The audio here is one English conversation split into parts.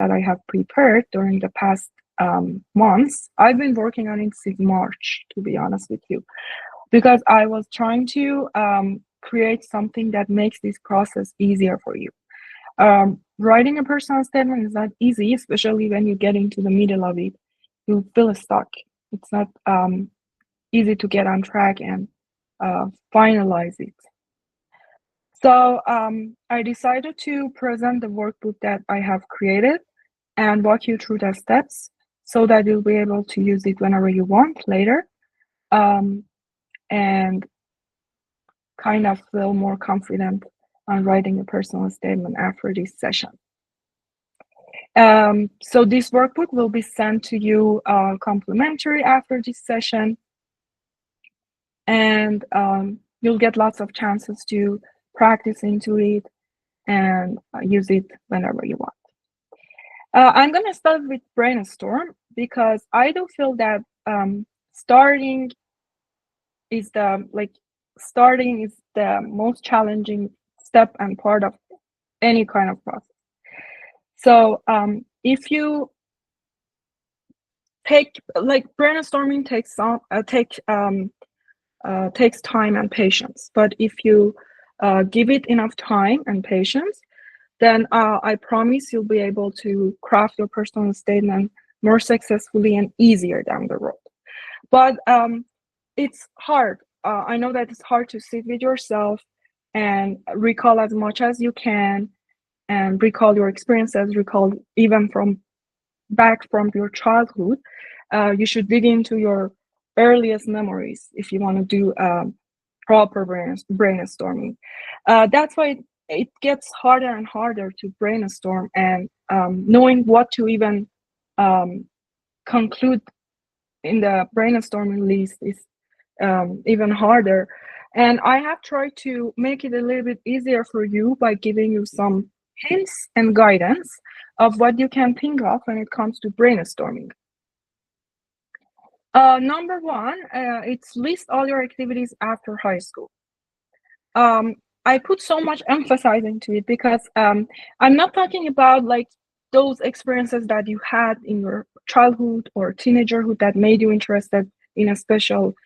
that I have prepared during the past months. I've been working on it since March, to be honest with you, because I was trying to create something that makes this process easier for you. Writing a personal statement is not easy, especially when you get into the middle of it. You feel stuck. It's not easy to get on track and finalize it. So I decided to present the workbook that I have created and walk you through the steps so that you'll be able to use it whenever you want later, and kind of feel more confident on writing a personal statement after this session. So this workbook will be sent to you complimentary after this session, and you'll get lots of chances to practice into it and use it whenever you want. I'm going to start with brainstorm because I do feel that starting is the most challenging step and part of any kind of process. So if you brainstorming takes time and patience, but if you give it enough time and patience, then I promise you'll be able to craft your personal statement more successfully and easier down the road. But it's hard. I know that it's hard to sit with yourself and recall as much as you can and recall your experiences, recall even from your childhood. You should dig into your earliest memories if you want to do proper brainstorming. That's why it gets harder and harder to brainstorm, and knowing what to even conclude in the brainstorming list is even harder. And I have tried to make it a little bit easier for you by giving you some hints and guidance of what you can think of when it comes to brainstorming. Number one, it's list all your activities after high school. I put so much emphasis into it because I'm not talking about like those experiences that you had in your childhood or teenagerhood that made you interested in a special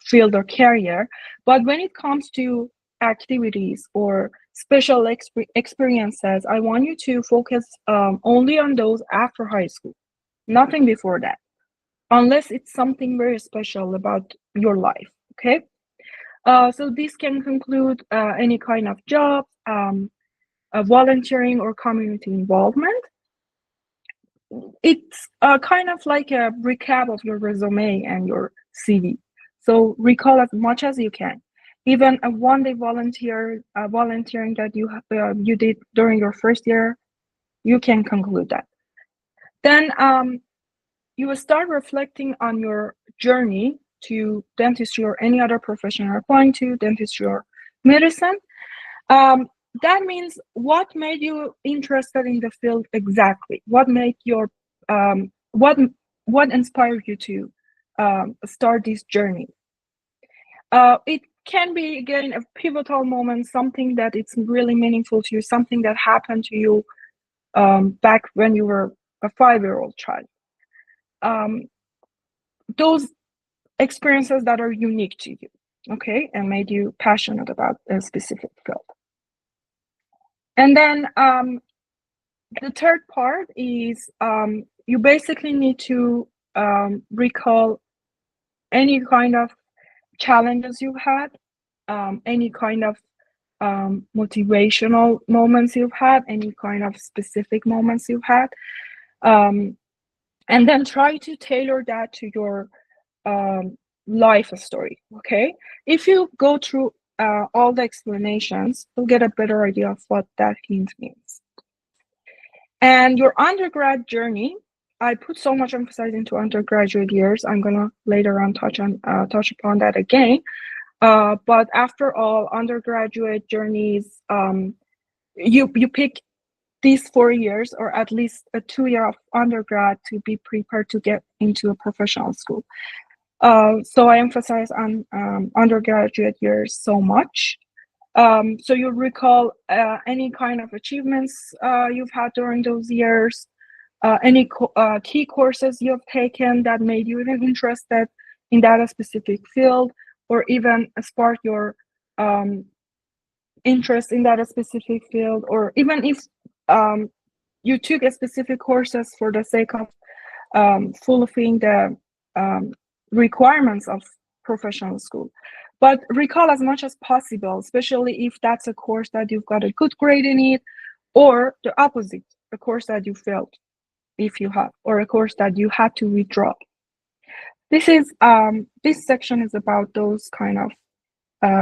field or career. But when it comes to activities or special experiences, I want you to focus only on those after high school, nothing before that, unless it's something very special about your life, okay? So this can conclude any kind of job, volunteering or community involvement. It's kind of like a recap of your resume and your CV. So recall as much as you can. Even a one-day volunteering that you did during your first year, you can conclude that. Then you will start reflecting on your journey to dentistry or any other profession you're applying to, dentistry or medicine. That means what made you interested in the field exactly? What made your what inspired you to start this journey? It can be again a pivotal moment, something that it's really meaningful to you, something that happened to you back when you were a 5-year-old child. Those experiences that are unique to you, okay, and made you passionate about a specific field. And then the third part is you basically need to recall any kind of challenges you had, any kind of motivational moments you've had, any kind of specific moments you've had, and then try to tailor that to your life story, okay? If you go through all the explanations, you'll get a better idea of what that hint means. And your undergrad journey, I put so much emphasis into undergraduate years. I'm gonna later on touch upon that again. But after all, undergraduate journeys, you pick these 4 years or at least a 2 year of undergrad to be prepared to get into a professional school. So I emphasize on undergraduate years so much. So you recall any kind of achievements you've had during those years, any key courses you've taken that made you even interested in that specific field, or even spark your interest in that specific field, or even if you took a specific courses for the sake of fulfilling the requirements of professional school. But recall as much as possible, especially if that's a course that you've got a good grade in it, or the opposite, a course that you failed, if you have, or a course that you had to withdraw. This section is about those kind of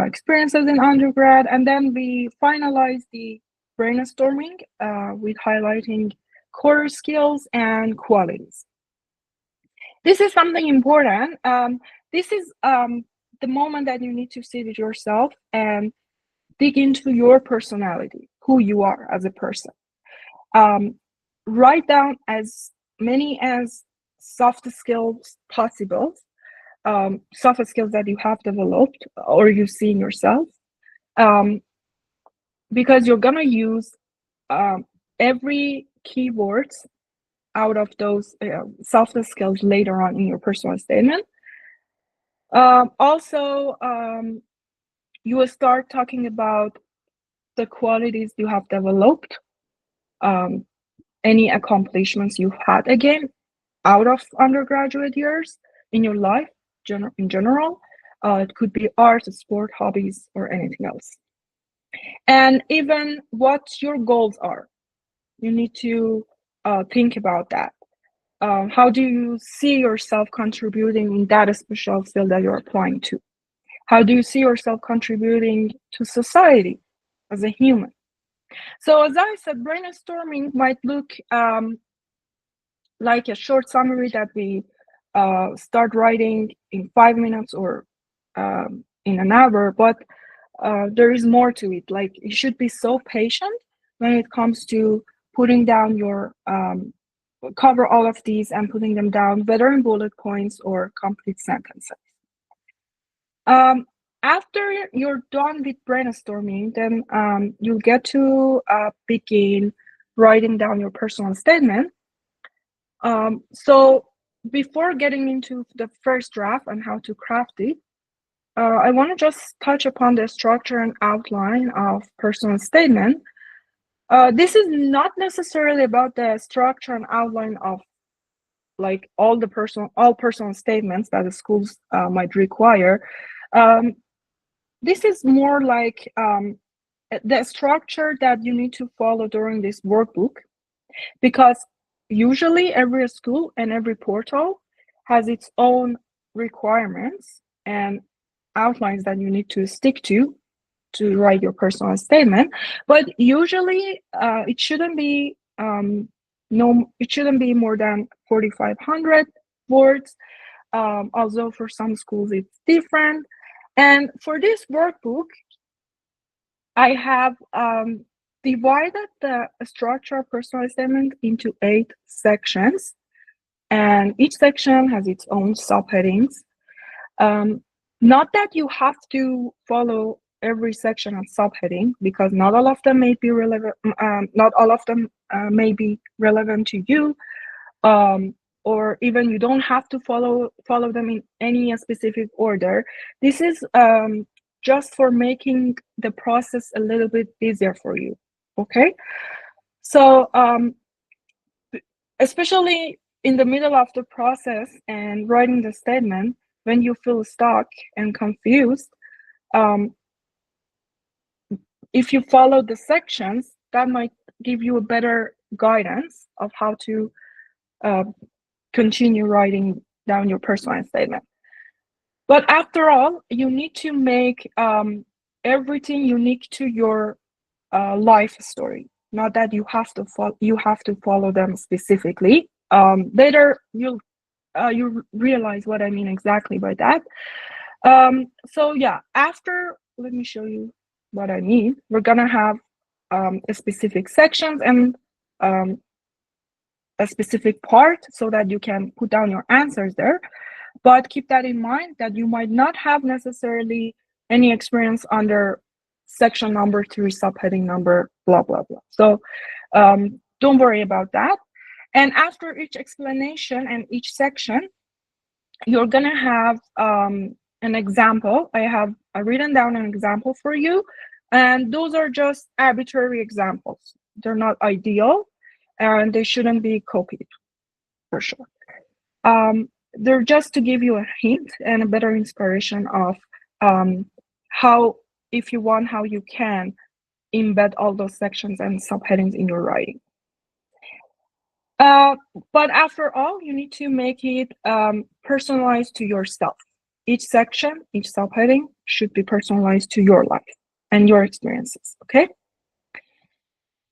experiences in undergrad, and then we finalize the brainstorming with highlighting core skills and qualities. This is something important. This is the moment that you need to sit with yourself and dig into your personality, who you are as a person. Write down as many as soft skills possible, soft skills that you have developed or you see in yourself, because you're gonna use every keywords out of those soft skills later on in your personal statement. Also, you will start talking about the qualities you have developed, any accomplishments you've had, again, out of undergraduate years in your life, in general. It could be art, sport, hobbies, or anything else. And even what your goals are. You need to think about that. How do you see yourself contributing in that special field that you're applying to? How do you see yourself contributing to society as a human? So as I said, brainstorming might look like a short summary that we start writing in 5 minutes or in an hour, but there is more to it. Like, you should be so patient when it comes to putting down your cover all of these and putting them down, whether in bullet points or complete sentences. After you're done with brainstorming, then you'll get to begin writing down your personal statement. So before getting into the first draft and how to craft it, I want to just touch upon the structure and outline of personal statement. This is not necessarily about the structure and outline of like all personal statements that the schools might require. This is more like the structure that you need to follow during this workbook, because usually every school and every portal has its own requirements and outlines that you need to stick to write your personal statement. But usually it shouldn't be it shouldn't be more than 4,500 words, although for some schools it's different. And for this workbook, I have divided the structure of personal statement into 8 sections, and each section has its own subheadings. Not that you have to follow every section and subheading, because not all of them may be relevant. Not all of them may be relevant to you, or even you don't have to follow them in any specific order. This is just for making the process a little bit easier for you. Okay, so especially in the middle of the process and writing the statement, when you feel stuck and confused, if you follow the sections, that might give you a better guidance of how to continue writing down your personal statement. But after all, you need to make everything unique to your life story. Not that you have to follow them specifically. Later, you realize what I mean exactly by that. So yeah, after, let me show you what I mean. We're gonna have a specific sections and a specific part so that you can put down your answers there. But keep that in mind that you might not have necessarily any experience under section number 3, subheading number, blah, blah, blah. So don't worry about that. And after each explanation and each section, you're gonna have an example. I have written down an example for you, and those are just arbitrary examples. They're not ideal, and they shouldn't be copied, for sure. They're just to give you a hint and a better inspiration of how, if you want, how you can embed all those sections and subheadings in your writing. But after all, you need to make it personalized to yourself. Each section, each subheading should be personalized to your life and your experiences, okay?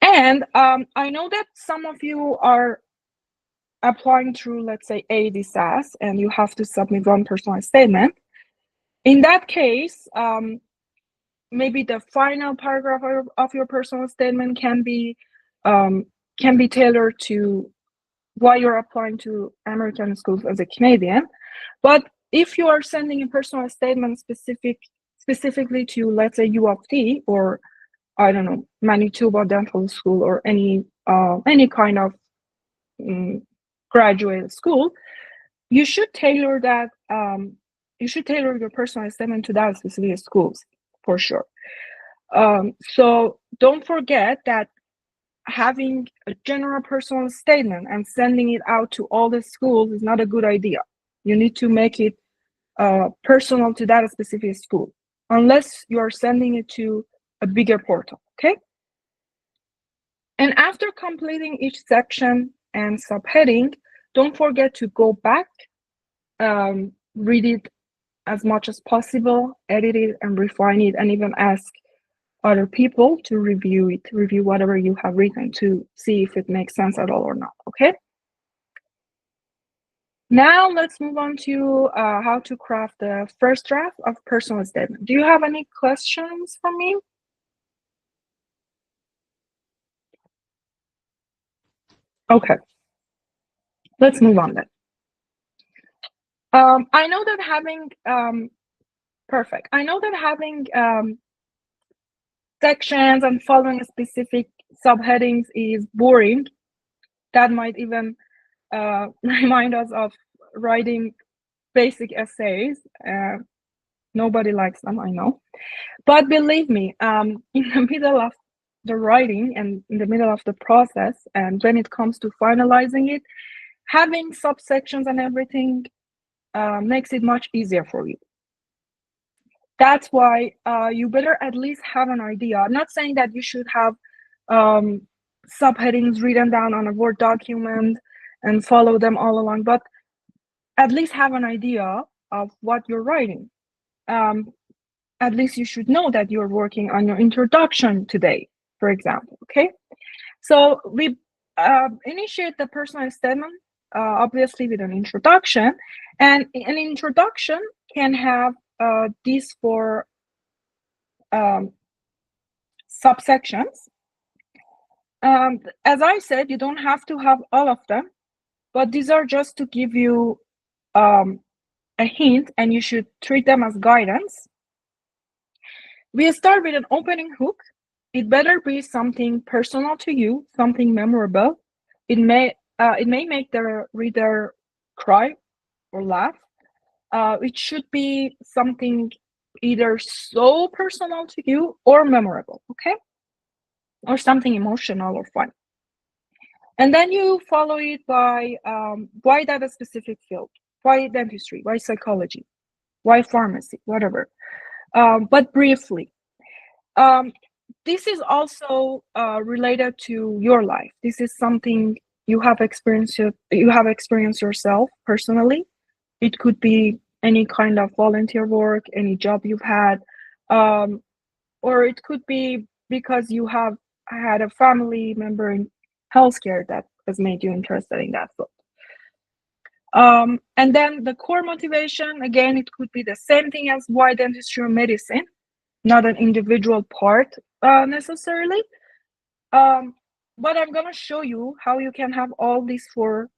And I know that some of you are applying through, let's say, AED SAS, and you have to submit one personalized statement. In that case, maybe the final paragraph of your personal statement can be tailored to why you're applying to American schools as a Canadian. But if you are sending a personal statement specifically to, let's say, U of T, or I don't know, Manitoba Dental School, or any kind of graduate school, you should tailor that. You should tailor your personal statement to that specific schools, for sure. So don't forget that having a general personal statement and sending it out to all the schools is not a good idea. You need to make it personal to that specific school, unless you are sending it to a bigger portal, okay? And after completing each section and subheading, don't forget to go back, read it as much as possible, edit it and refine it, and even ask other people to review whatever you have written to see if it makes sense at all or not, okay? Now let's move on to how to craft the first draft of personal statement. Do you have any questions for me? Okay, let's move on then. I know that having perfect. I know that having sections and following specific subheadings is boring. That might even remind us of writing basic essays. Nobody likes them, I know. But believe me, in the middle of the writing and in the middle of the process, and when it comes to finalizing it, having subsections and everything makes it much easier for you. That's why you better at least have an idea. I'm not saying that you should have subheadings written down on a Word document and follow them all along, but at least have an idea of what you're writing. At least you should know that you're working on your introduction today, for example, okay? So we initiate the personal statement, obviously with an introduction, and an introduction can have these four subsections. As I said, you don't have to have all of them, but these are just to give you a hint, and you should treat them as guidance. We start with an opening hook. It better be something personal to you, something memorable. It may make the reader cry or laugh. It should be something either so personal to you or memorable, okay? Or something emotional or fun. And then you follow it by why that specific field? Why dentistry? Why psychology? Why pharmacy? Whatever. But briefly. This is also related to your life. This is something you have experienced yourself personally. It could be any kind of volunteer work, any job you've had, or it could be because you have had a family member in healthcare that has made you interested in that field. And then the core motivation, again, it could be the same thing as why dentistry or medicine, not an individual part necessarily. But I'm going to show you how you can have all these four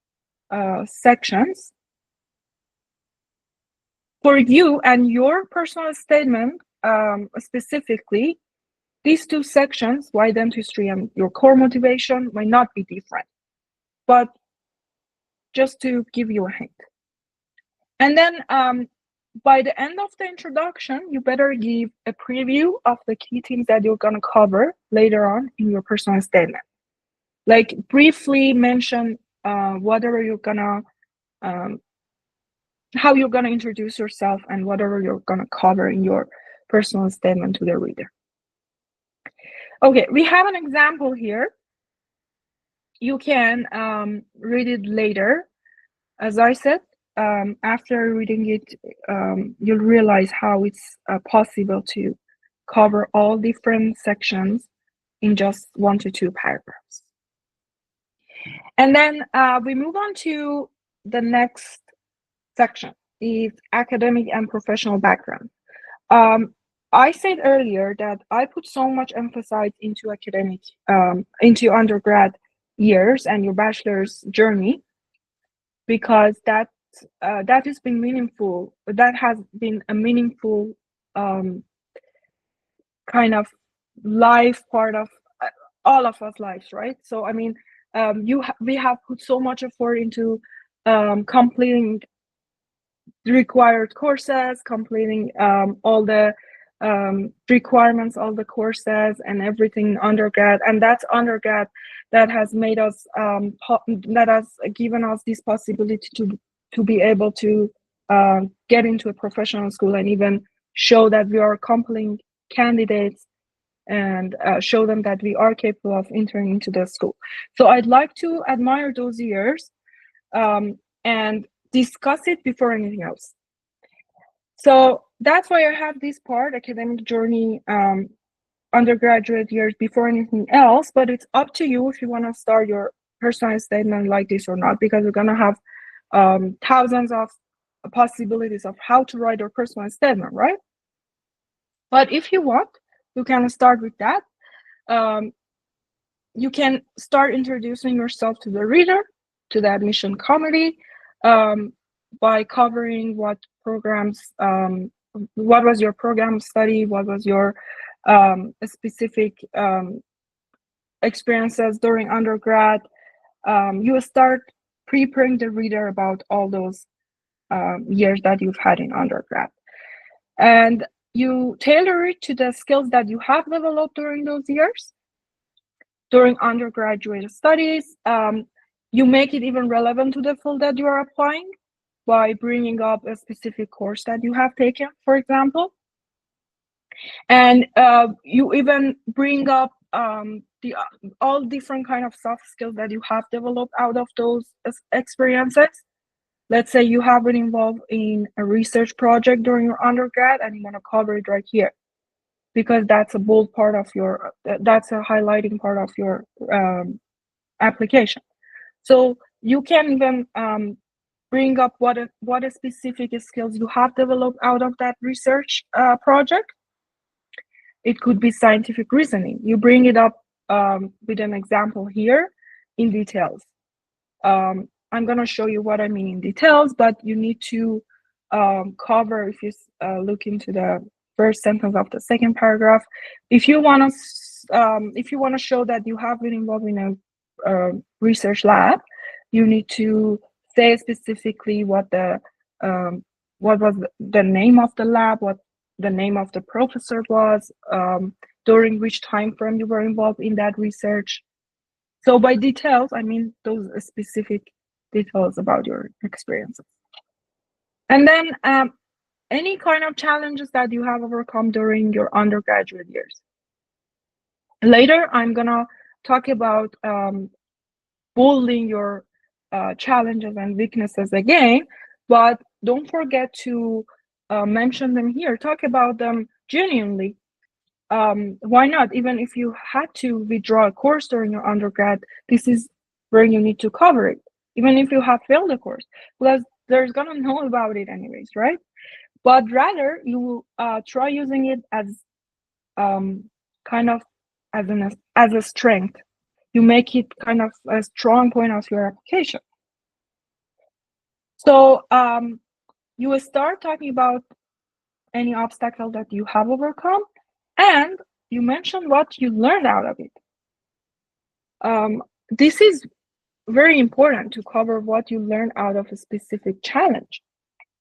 sections for you and your personal statement. Specifically, these two sections, why dentistry and your core motivation, might not be different, but just to give you a hint. And then by the end of the introduction, you better give a preview of the key themes that you're going to cover later on in your personal statement. Like briefly mention whatever you're going to, how you're going to introduce yourself and whatever you're going to cover in your personal statement to the reader. Okay, we have an example here. You can read it later. As I said, after reading it, you'll realize how it's possible to cover all different sections in just 1 to 2 paragraphs. And then we move on to the next section, is academic and professional background. I said earlier that I put so much emphasis into academic, into undergrad years and your bachelor's journey, because that has been meaningful. That has been a meaningful kind of life part of all of us lives, right? So I mean, we have put so much effort into completing the required courses, completing all the requirements, all the courses and everything undergrad, and that's undergrad that has made us that has given us this possibility to be able to get into a professional school and even show that we are competent candidates and show them that we are capable of entering into the school. So I'd like to admire those years and discuss it before anything else. So that's why I have this part, academic journey, undergraduate years before anything else, but it's up to you if you want to start your personal statement like this or not, because we're going to have thousands of possibilities of how to write your personal statement, right? But if you want, you can start with that. You can start introducing yourself to the reader, to the admission committee, by covering what programs, what was your program study, what was your specific experiences during undergrad. You will start preparing the reader about all those years that you've had in undergrad. And you tailor it to the skills that you have developed during those years. During undergraduate studies, you make it even relevant to the field that you are applying by bringing up a specific course that you have taken, for example. And you even bring up all different kind of soft skills that you have developed out of those experiences. Let's say you have been involved in a research project during your undergrad and you want to cover it right here, because that's a bold part of your, that's a highlighting part of your application. So you can even bring up what a specific skills you have developed out of that research project. It could be scientific reasoning. You bring it up with an example here in details. I'm going to show you what I mean in details, but you need to cover, if you look into the first sentence of the second paragraph, if you want to show that you have been involved in a research lab, you need to say specifically what was the name of the lab, what the name of the professor was, during which time frame you were involved in that research. So by details, I mean those specific details about your experiences. And then any kind of challenges that you have overcome during your undergraduate years. Later, I'm gonna talk about bolding your challenges and weaknesses again, but don't forget to mention them here. Talk about them genuinely. Why not? Even if you had to withdraw a course during your undergrad, this is where you need to cover it. Even if you have failed a course, because there's gonna know about it anyways, right? But rather you try using it as kind of as a strength. You make it kind of a strong point of your application. So you will start talking about any obstacle that you have overcome, and you mention what you learned out of it. This is very important to cover what you learn out of a specific challenge.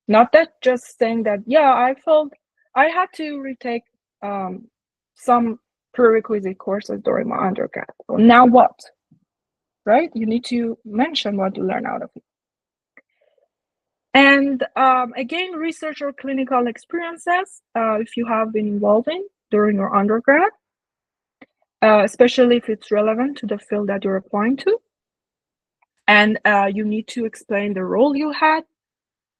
Not that just saying that, yeah, I felt I had to retake some prerequisite courses during my undergrad. So now what? Right? You need to mention what you learn out of it. And again, research or clinical experiences, if you have been involved in during your undergrad, especially if it's relevant to the field that you're applying to. And you need to explain the role you had,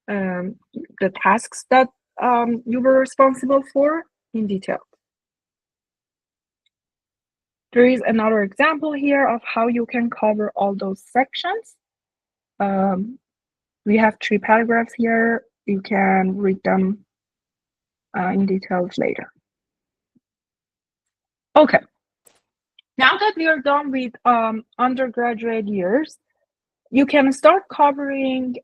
the tasks that you were responsible for in detail. There is another example here of how you can cover all those sections. We have 3 paragraphs here. You can read them in details later. Okay. Now that we are done with undergraduate years, you can start covering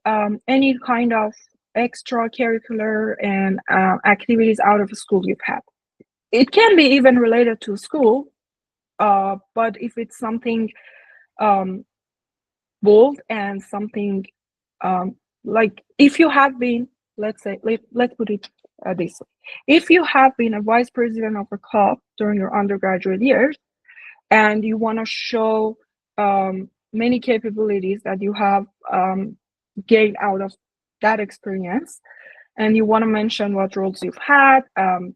any kind of extracurricular and activities out of school you've had. It can be even related to school, but if it's something bold and something like if you have been, let's put it this way. If you have been a vice president of a club during your undergraduate years and you want to show many capabilities that you have gained out of that experience, and you want to mention what roles you've had,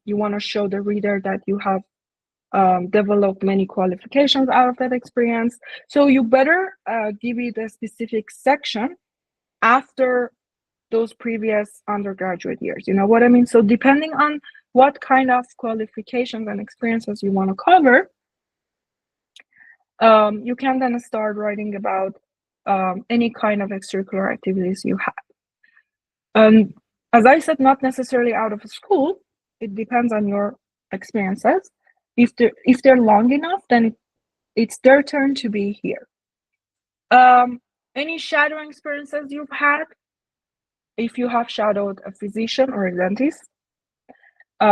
you want to show the reader that you have developed many qualifications out of that experience. So you better give it a specific section after those previous undergraduate years. You know what I mean? So depending on what kind of qualifications and experiences you want to cover, you can then start writing about any kind of extracurricular activities you have. As I said, not necessarily out of school. It depends on your experiences. If they're long enough, then it's their turn to be here. Any shadowing experiences you've had, if you have shadowed a physician or a dentist,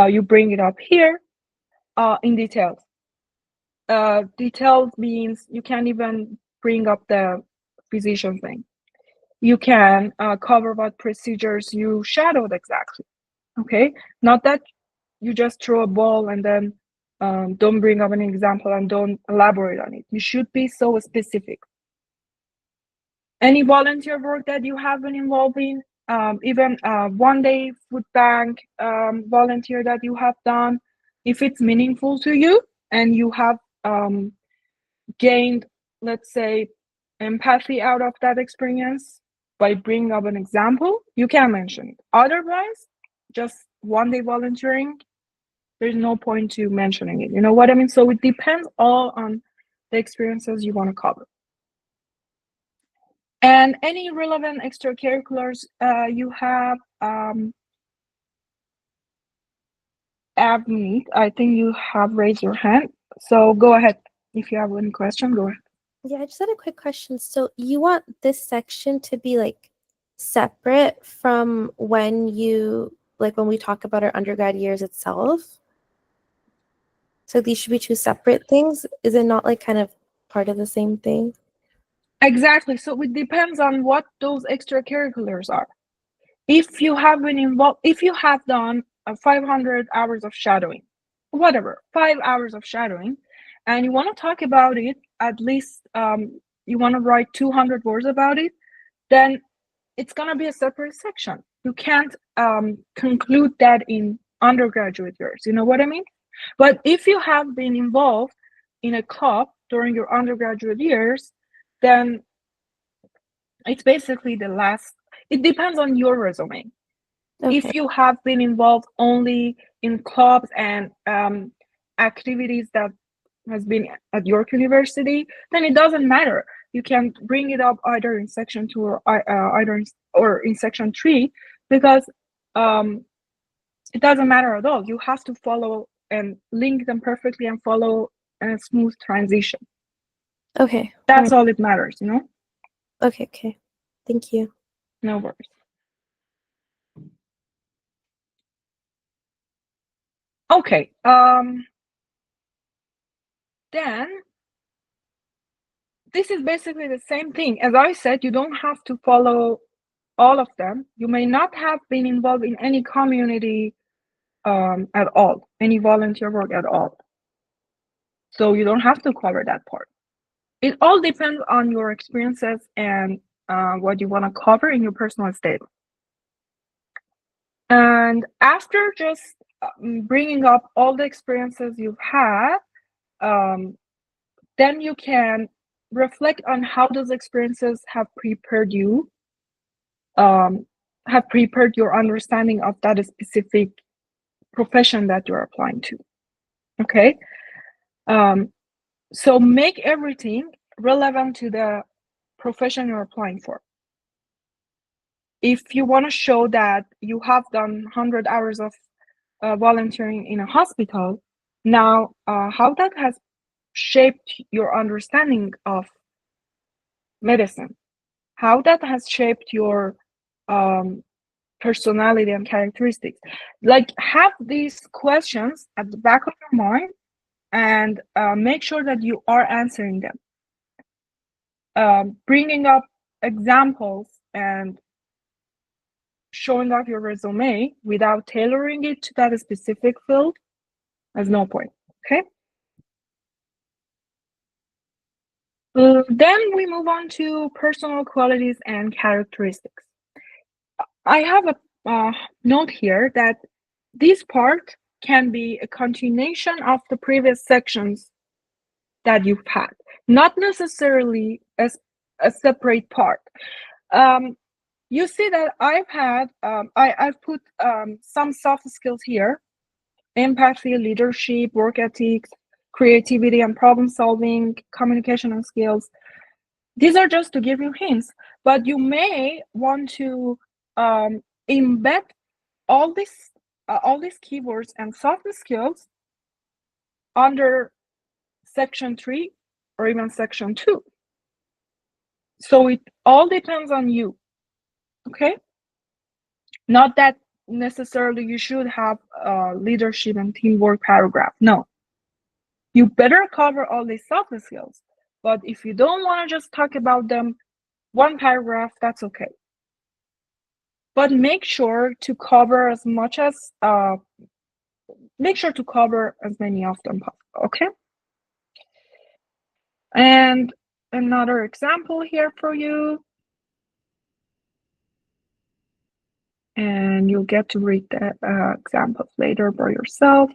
you bring it up here in details. Details means you can't even bring up the physician thing. You can cover what procedures you shadowed exactly. Okay, not that you just throw a ball and then don't bring up an example and don't elaborate on it. You should be so specific. Any volunteer work that you have been involved in, even one day food bank volunteer that you have done, if it's meaningful to you and you have gained, let's say, empathy out of that experience by bringing up an example, you can mention it. Otherwise, just one day volunteering, there's no point to mentioning it. You know what I mean? So it depends all on the experiences you want to cover. And any relevant extracurriculars you have, Avneet, I think you have raised your hand. So go ahead. If you have any question, go ahead. Yeah, I just had a quick question. So you want this section to be like separate from when we talk about our undergrad years itself? So these should be 2 separate things? Is it not like kind of part of the same thing? Exactly. So it depends on what those extracurriculars are. If you have been involved, if you have done 500 hours of shadowing, whatever, 5 hours of shadowing, and you want to talk about it, at least you want to write 200 words about it, then it's going to be a separate section. You can't conclude that in undergraduate years. You know what I mean? But if you have been involved in a club during your undergraduate years, then it's basically the last. It depends on your resume. Okay. If you have been involved only in clubs and activities that has been at York University, then it doesn't matter. You can bring it up either in section 2 or in section 3, because it doesn't matter at all. You have to follow and link them perfectly and follow a smooth transition. Okay. That's all it matters, you know? Okay. Thank you. No worries. Okay. Then this is basically the same thing. As I said, you don't have to follow all of them. You may not have been involved in any community at all, any volunteer work at all. So you don't have to cover that part. It all depends on your experiences and what you want to cover in your personal statement. And after just bringing up all the experiences you've had, then you can reflect on how those experiences have prepared you, have prepared your understanding of that specific profession that you're applying to. Okay. So make everything relevant to the profession you're applying for. If you want to show that you have done 100 hours of volunteering in a hospital, now how that has shaped your understanding of medicine, how that has shaped your personality and characteristics. Like, have these questions at the back of your mind and make sure that you are answering them. Bringing up examples and showing off your resume without tailoring it to that specific field has no point. Okay. Then we move on to personal qualities and characteristics. I have a note here that this part can be a continuation of the previous sections that you've had, not necessarily as a separate part. You see that I've had, I've put some soft skills here: empathy, leadership, work ethics, creativity and problem solving, communication and skills. These are just to give you hints, but you may want to embed all these keywords and soft skills under section 3 or even section 2. So it all depends on you. Okay. Not that necessarily you should have a leadership and teamwork paragraph. No. You better cover all these soft skills. But if you don't want to just talk about them, one paragraph, that's okay. But make sure to cover as much as, make sure to cover as many of them possible, okay? And another example here for you. And you'll get to read the examples later by yourself.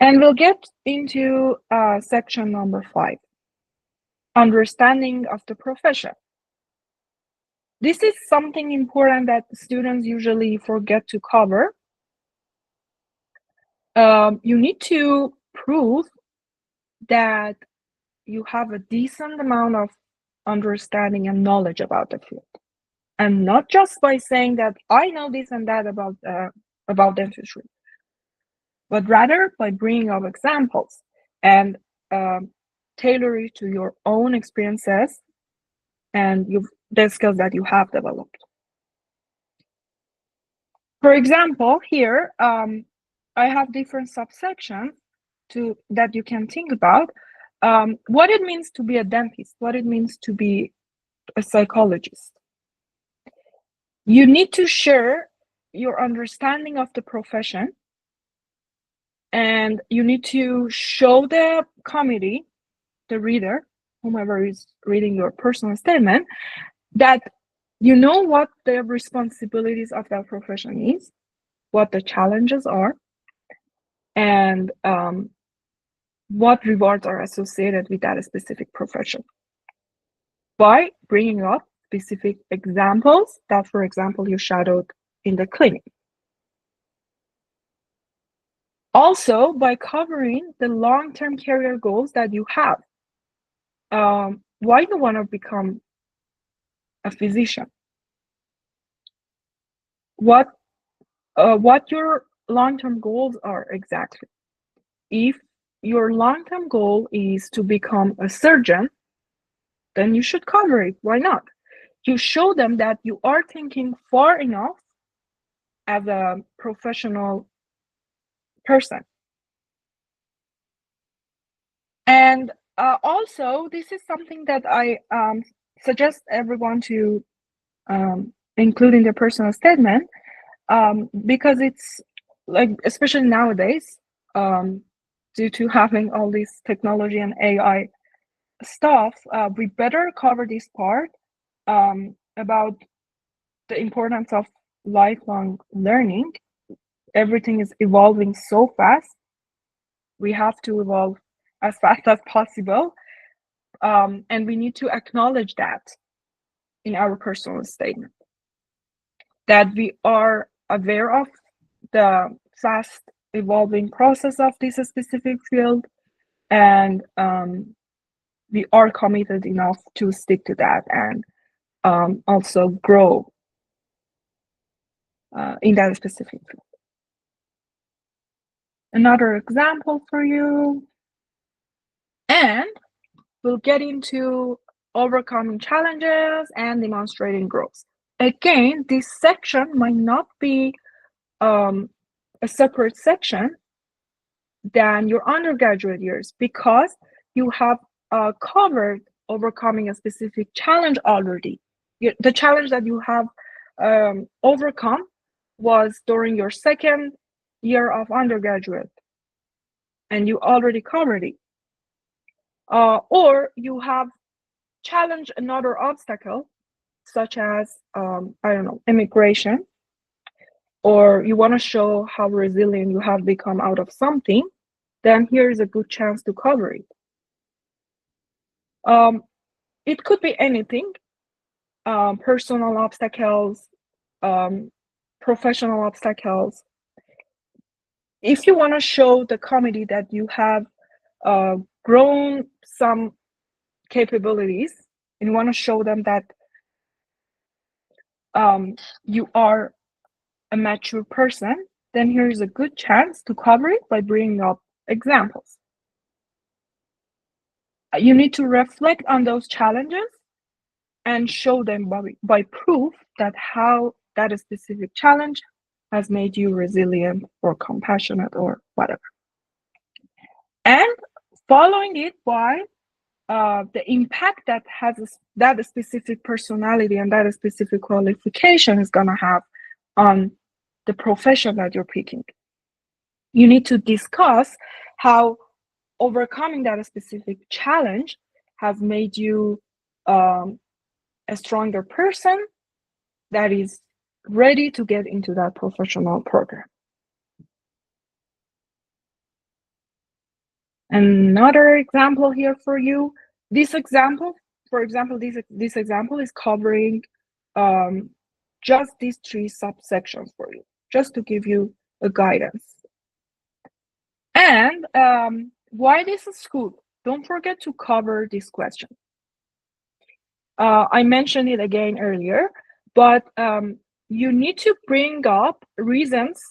And we'll get into section number 5, understanding of the profession. This is something important that students usually forget to cover. You need to prove that you have a decent amount of understanding and knowledge about the field. And not just by saying that I know this and that about dentistry, but rather by bringing up examples and tailor it to your own experiences and the skills that you have developed. For example, here I have different subsections that you can think about. What it means to be a dentist, what it means to be a psychologist. You need to share your understanding of the profession, and you need to show the committee, the reader, whomever is reading your personal statement, that you know what the responsibilities of that profession is, what the challenges are, and what rewards are associated with that specific profession, by bringing up specific examples that, for example, you shadowed in the clinic. Also, by covering the long-term career goals that you have. Why you want to become a physician? What your long-term goals are exactly. If your long-term goal is to become a surgeon, then you should cover it. Why not? You show them that you are thinking far enough as a professional person. And Also, this is something that I suggest everyone to include in their personal statement, because it's like, especially nowadays, due to having all this technology and AI stuff, we better cover this part about the importance of lifelong learning. Everything is evolving so fast. We have to evolve as fast as possible. And we need to acknowledge that in our personal statement, that we are aware of the fast evolving process of this specific field, and we are committed enough to stick to that and also grow in that specific field. Another example for you, and we'll get into overcoming challenges and demonstrating growth. Again, this section might not be a separate section than your undergraduate years, because you have covered overcoming a specific challenge already. The challenge that you have overcome was during your second year of undergraduate, and you already covered it. Or you have challenged another obstacle, such as, I don't know, immigration, or you want to show how resilient you have become out of something, then here is a good chance to cover it. It could be anything, personal obstacles, professional obstacles. If you want to show the committee that you have grown some capabilities, and you want to show them that you are a mature person, then here is a good chance to cover it by bringing up examples. You need to reflect on those challenges and show them by proof that how that specific challenge has made you resilient or compassionate or whatever. And following it by the impact that has that specific personality and that specific qualification is going to have on the profession that you're picking. You need to discuss how overcoming that specific challenge has made you a stronger person that is ready to get into that professional program. Another example here for you. This example, for example, this example is covering just these three subsections for you, just to give you a guidance. And why this is good? Don't forget to cover this question. I mentioned it again earlier, but you need to bring up reasons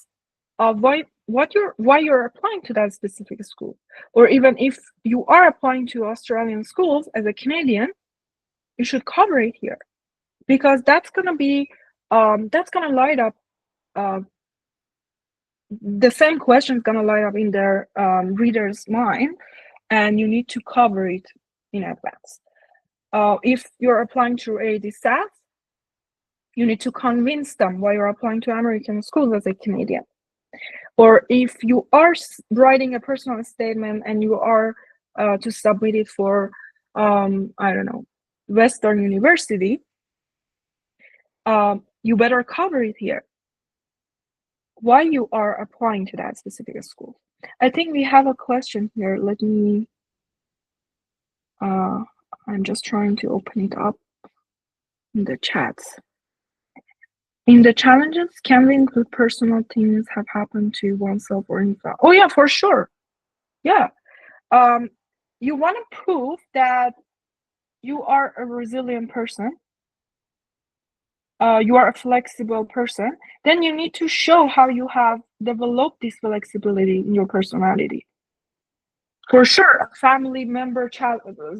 of why you're applying to that specific school, or even if you are applying to Australian schools as a Canadian, you should cover it here, because that's gonna be that's gonna light up the same question is gonna light up in their reader's mind, and you need to cover it in advance. If you're applying to AD staff, you need to convince them why you're applying to American schools as a Canadian. Or if you are writing a personal statement and you are to submit it for, I don't know, Western University, you better cover it here, why you are applying to that specific school. I think we have a question here. Let me, I'm just trying to open it up in the chats. In the challenges, can we include personal things have happened to oneself or in fact? Oh yeah, for sure. Yeah. You want to prove that you are a resilient person. You are a flexible person. Then you need to show how you have developed this flexibility in your personality. For sure, a family member,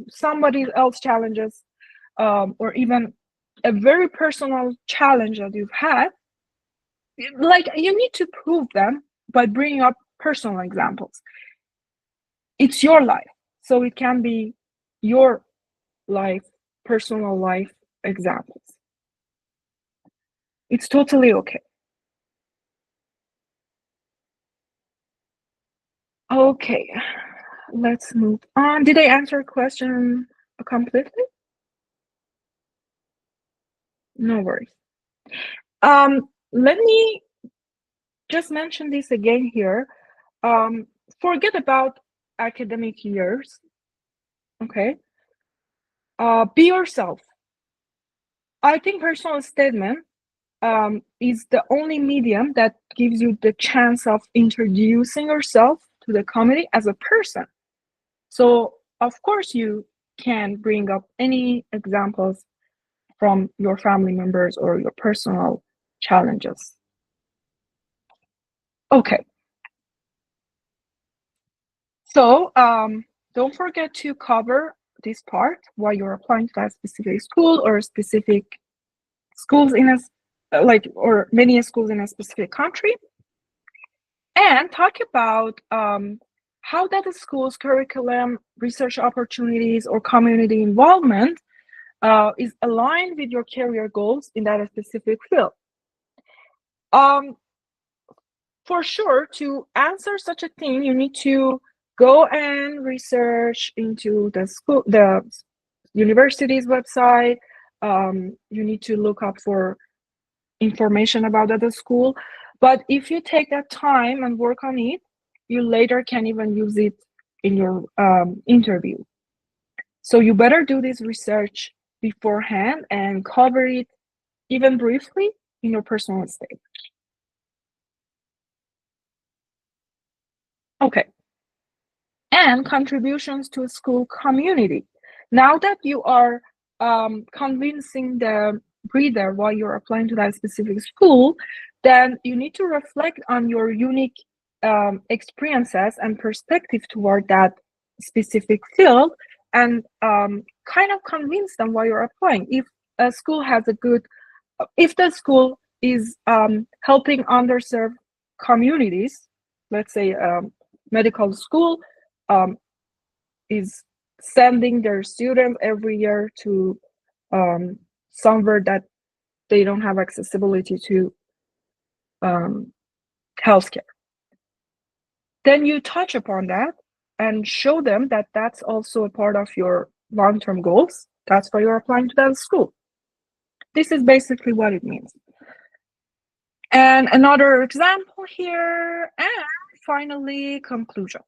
somebody else challenges, or even a very personal challenge that you've had, like, you need to prove them by bringing up personal examples. It's your life, so it can be your life, personal life examples. It's totally okay. Okay, let's move on. Did I answer your question completely? No worries. Let me just mention this again here. Forget about academic years. Okay. Be yourself. I think personal statement is the only medium that gives you the chance of introducing yourself to the community as a person. So, of course, you can bring up any examples from your family members or your personal challenges. Okay. So, don't forget to cover this part while you're applying to that specific school or specific schools in a or many schools in a specific country, and talk about how that the school's curriculum, research opportunities, or community involvement is aligned with your career goals in that specific field. For sure, to answer such a thing, you need to go and research into the university's website. You need to look up for information about the school. But if you take that time and work on it, you later can even use it in your interview. So you better do this research beforehand and cover it even briefly in your personal statement. Okay. And contributions to a school community. Now that you are convincing the reader while you're applying to that specific school, then you need to reflect on your unique experiences and perspective toward that specific field, and kind of convince them while you're applying. If a school has if the school is helping underserved communities, let's say medical school is sending their students every year to somewhere that they don't have accessibility to healthcare. Then you touch upon that and show them that that's also a part of your long-term goals. That's why you're applying to that school. This is basically what it means. And another example here, and finally, conclusion.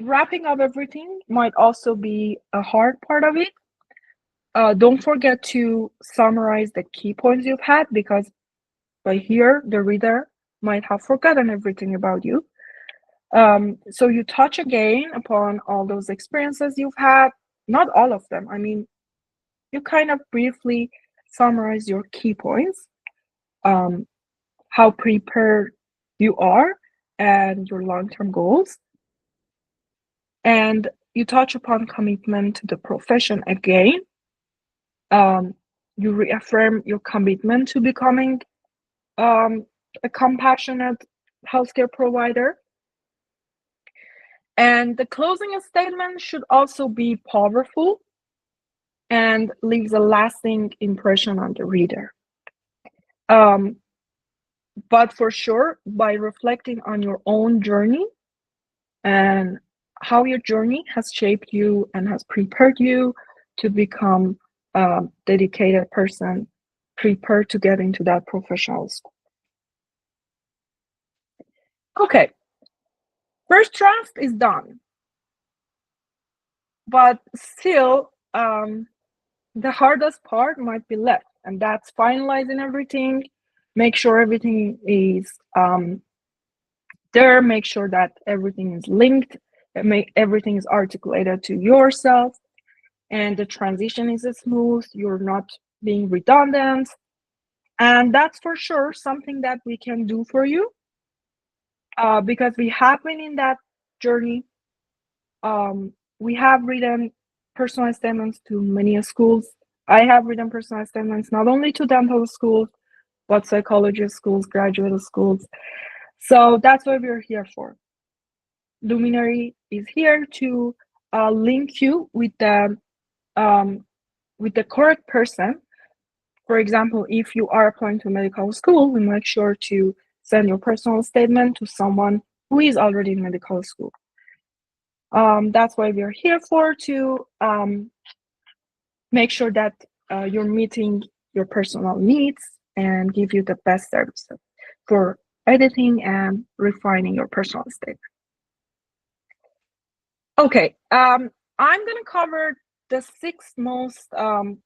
Wrapping up everything might also be a hard part of it. Don't forget to summarize the key points you've had, because by here, the reader might have forgotten everything about you. So you touch again upon all those experiences you've had, not all of them. I mean, you kind of briefly summarize your key points, how prepared you are, and your long-term goals. And you touch upon commitment to the profession again. You reaffirm your commitment to becoming a compassionate healthcare provider. And the closing statement should also be powerful and leaves a lasting impression on the reader. But for sure, by reflecting on your own journey and how your journey has shaped you and has prepared you to become a dedicated person, prepared to get into that professional school. Okay, first draft is done. But still, the hardest part might be left, and that's finalizing everything. Make sure everything is there. Make sure that everything is linked. Everything is articulated to yourself, and the transition is smooth. You're not being redundant, and that's for sure something that we can do for you, because we have been in that journey. We have written personal statements to many schools. I have written personal statements not only to dental schools, but psychology schools, graduate schools. So that's what we're here for. luminary is here to link you with the correct person. For example, if you are applying to medical school, we make sure to send your personal statement to someone who is already in medical school. That's why we're here for, to make sure that you're meeting your personal needs and give you the best service for editing and refining your personal statement. Okay, I'm going to cover the 6 most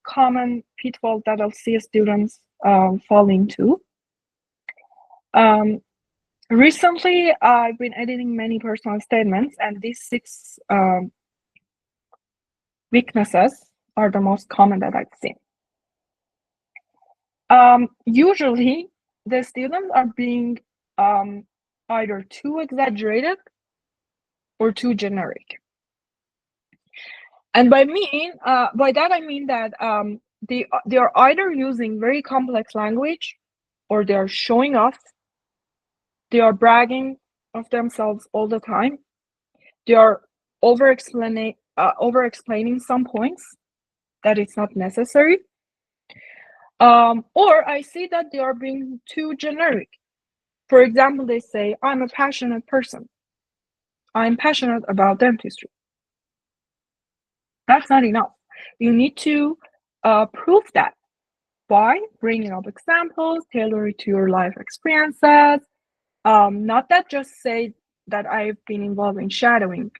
common pitfalls that I'll see students fall into. Recently, I've been editing many personal statements, and these 6 weaknesses are the most common that I've seen. Usually, the students are being either too exaggerated or too generic. And by that I mean that they are either using very complex language, or they are showing off. They are bragging of themselves all the time. They are over-explaining some points that it's not necessary. Or I see that they are being too generic. For example, they say, I'm a passionate person. I'm passionate about dentistry. That's not enough. You need to prove that by bringing up examples, tailor it to your life experiences. Not that just say that I've been involved in shadowing.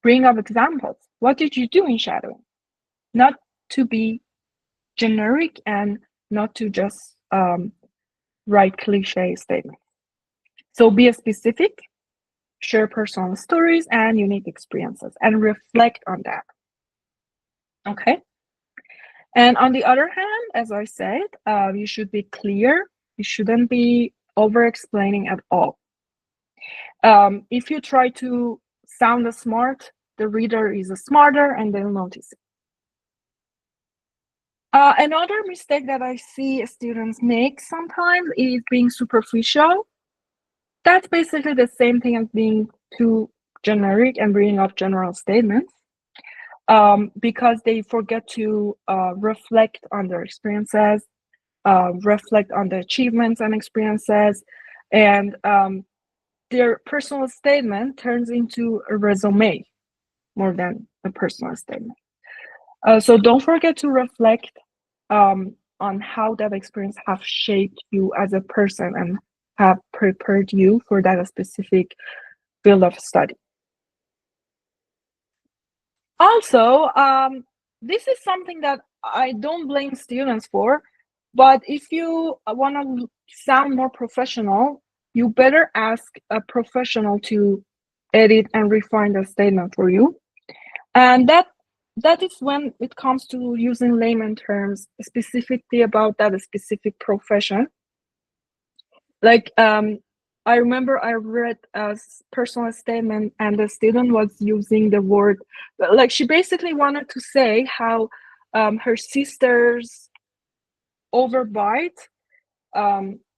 Bring up examples. What did you do in shadowing? Not to be generic and not to just write cliché statements. So be specific, share personal stories and unique experiences, and reflect on that. Okay? And on the other hand, as I said, you should be clear. You shouldn't be over-explaining at all. If you try to sound smart, the reader is smarter and they'll notice it. Another mistake that I see students make sometimes is being superficial. That's basically the same thing as being too generic and bringing up general statements, because they forget to reflect on their experiences, reflect on the achievements and experiences, and their personal statement turns into a resume more than a personal statement. So don't forget to reflect on how that experience have shaped you as a person and have prepared you for that specific field of study. Also, this is something that I don't blame students for, but if you want to sound more professional, you better ask a professional to edit and refine the statement for you. And that is when it comes to using layman terms specifically about that specific profession. Like, I remember I read a personal statement and the student was using the word, like she basically wanted to say how her sister's overbite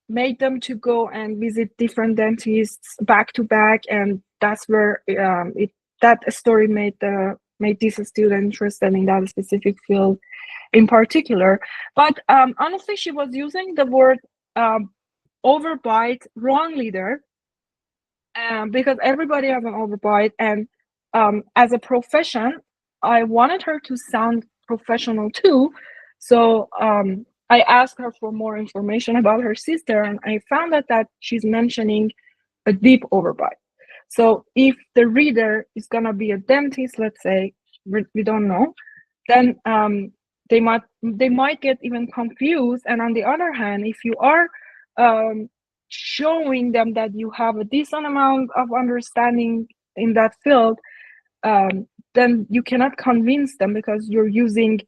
made them to go and visit different dentists back to back, and that's where that story made this student interested in that specific field in particular. But honestly, she was using the word overbite wrongly there, because everybody has an overbite, and as a profession, I wanted her to sound professional too. So I asked her for more information about her sister, and I found out that she's mentioning a deep overbite. So if the reader is gonna be a dentist, let's say, we don't know, then they might get even confused. And on the other hand, if you are showing them that you have a decent amount of understanding in that field, then you cannot convince them because you're using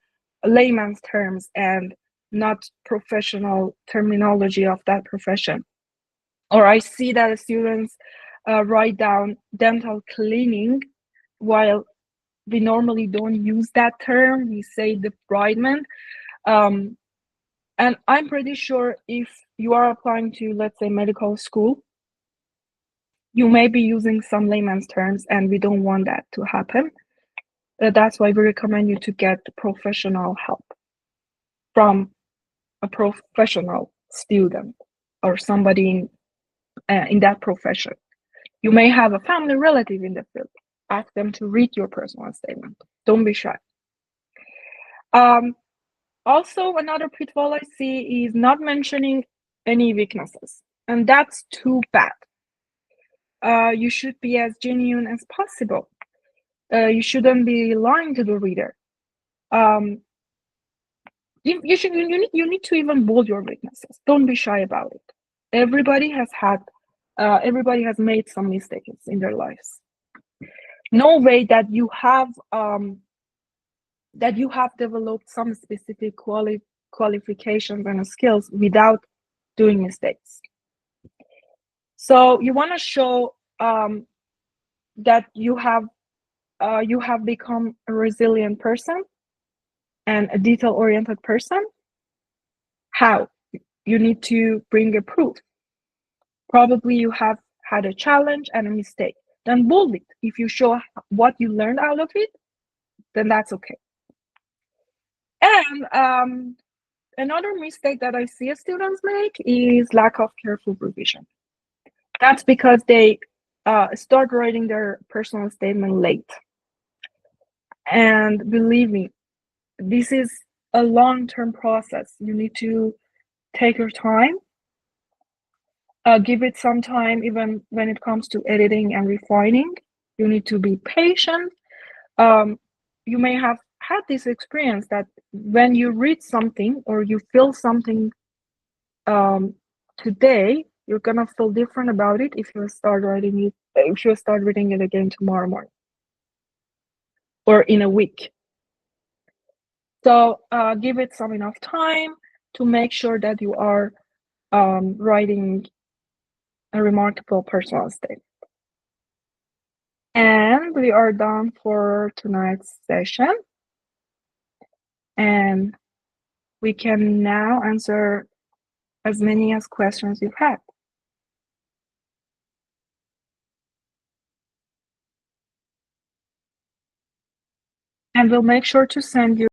layman's terms and not professional terminology of that profession. Or I see that students write down dental cleaning while we normally don't use that term. We say debridement. And I'm pretty sure if you are applying to, let's say, medical school, You may be using some layman's terms, and we don't want that to happen. That's why we recommend you to get professional help from a professional student or somebody in that profession. You may have a family relative in the field. Ask them to read your personal statement. Don't be shy. Also, another pitfall I see is not mentioning any weaknesses, and that's too bad. You should be as genuine as possible. You shouldn't be lying to the reader. You need to even bold your weaknesses. Don't be shy about it. Everybody has made some mistakes in their lives. No way that you have developed some specific qualifications and skills without doing mistakes. So you want to show that you have become a resilient person and a detail-oriented person. How? You need to bring a proof. Probably you have had a challenge and a mistake. Then bold it. If you show what you learned out of it, then that's okay. And another mistake that I see students make is lack of careful revision. That's because they start writing their personal statement late. And believe me, this is a long-term process. You need to take your time. Give it some time, even when it comes to editing and refining. You need to be patient. You may have had this experience that when you read something or you feel something today, you're gonna feel different about it if you start reading it again tomorrow morning or in a week. So give it some enough time to make sure that you are writing a remarkable personal statement. And we are done for tonight's session. And we can now answer as many as questions you've had. And we'll make sure to send you